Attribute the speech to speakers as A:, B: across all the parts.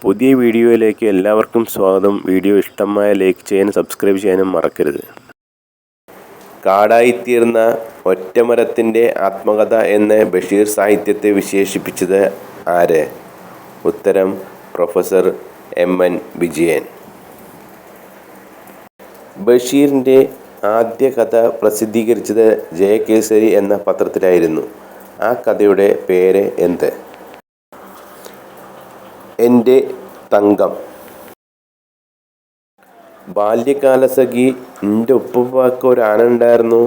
A: പുതിയ വീഡിയോയിലേക്ക് എല്ലാവർക്കും സ്വാഗതം. വീഡിയോ ഇഷ്ടമായ ലൈക്ക് ചെയ്യാനും സബ്സ്ക്രൈബ് ചെയ്യാനും മറക്കരുത്. കാടായിത്തീർന്ന ഒറ്റമരത്തിൻ്റെ ആത്മകഥ എന്ന് ബഷീർ സാഹിത്യത്തെ വിശേഷിപ്പിച്ചത് ആര്? ഉത്തരം പ്രൊഫസർ MN വിജയൻ. ബഷീറിൻ്റെ ആദ്യ കഥ പ്രസിദ്ധീകരിച്ചത് ജയകേസരി എന്ന പത്രത്തിലായിരുന്നു. ആ കഥയുടെ പേര് എന്ത്? എൻ്റെ തങ്കം, ബാല്യകാലസഖി, എൻ്റെ ഉപ്പുപ്പാക്ക് ഒരാന ഉണ്ടായിരുന്നു,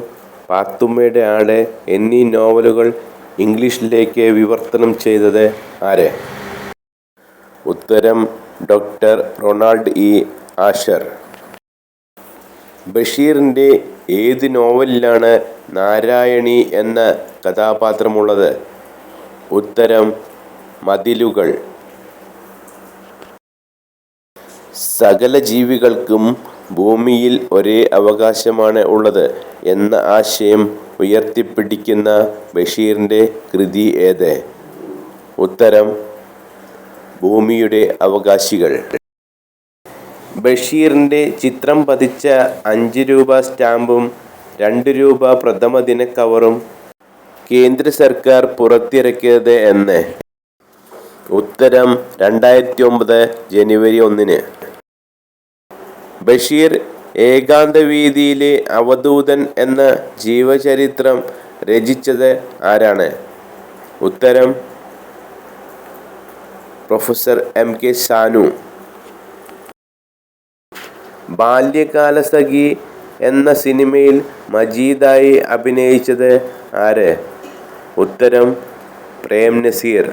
A: പാത്തുമ്മയുടെ ആട് എന്നീ നോവലുകൾ ഇംഗ്ലീഷിലേക്ക് വിവർത്തനം ചെയ്തത് ആര്? ഉത്തരം ഡോക്ടർ റൊണാൾഡ് E. ആഷർ. ബഷീറിൻ്റെ ഏത് നോവലിലാണ് നാരായണി എന്ന കഥാപാത്രമുള്ളത്? ഉത്തരം മതിലുകൾ. സകല ജീവികൾക്കും ഭൂമിയിൽ ഒരേ അവകാശമാണ് ഉള്ളത് എന്ന ആശയം ഉയർത്തിപ്പിടിക്കുന്ന ബഷീറിൻ്റെ കൃതി ഏത്? ഉത്തരം ഭൂമിയുടെ അവകാശികൾ. ബഷീറിൻ്റെ ചിത്രം പതിച്ച 5 രൂപ സ്റ്റാമ്പും 2 രൂപ പ്രഥമ ദിന കവറും കേന്ദ്ര സർക്കാർ പുറത്തിറക്കിയത് എന്ന്? ഉത്തരം 2009 ജനുവരി 1. ബഷീർ ഏകാന്തവീതിയിലെ അവധൂതൻ എന്ന ജീവചരിത്രം രചിച്ചത് ആരാണ്? ഉത്തരം പ്രൊഫസർ MK സാനു. ബാല്യകാലസഖി എന്ന സിനിമയിൽ മജീദായി അഭിനയിച്ചത് ആര്? ഉത്തരം പ്രേം നസീർ.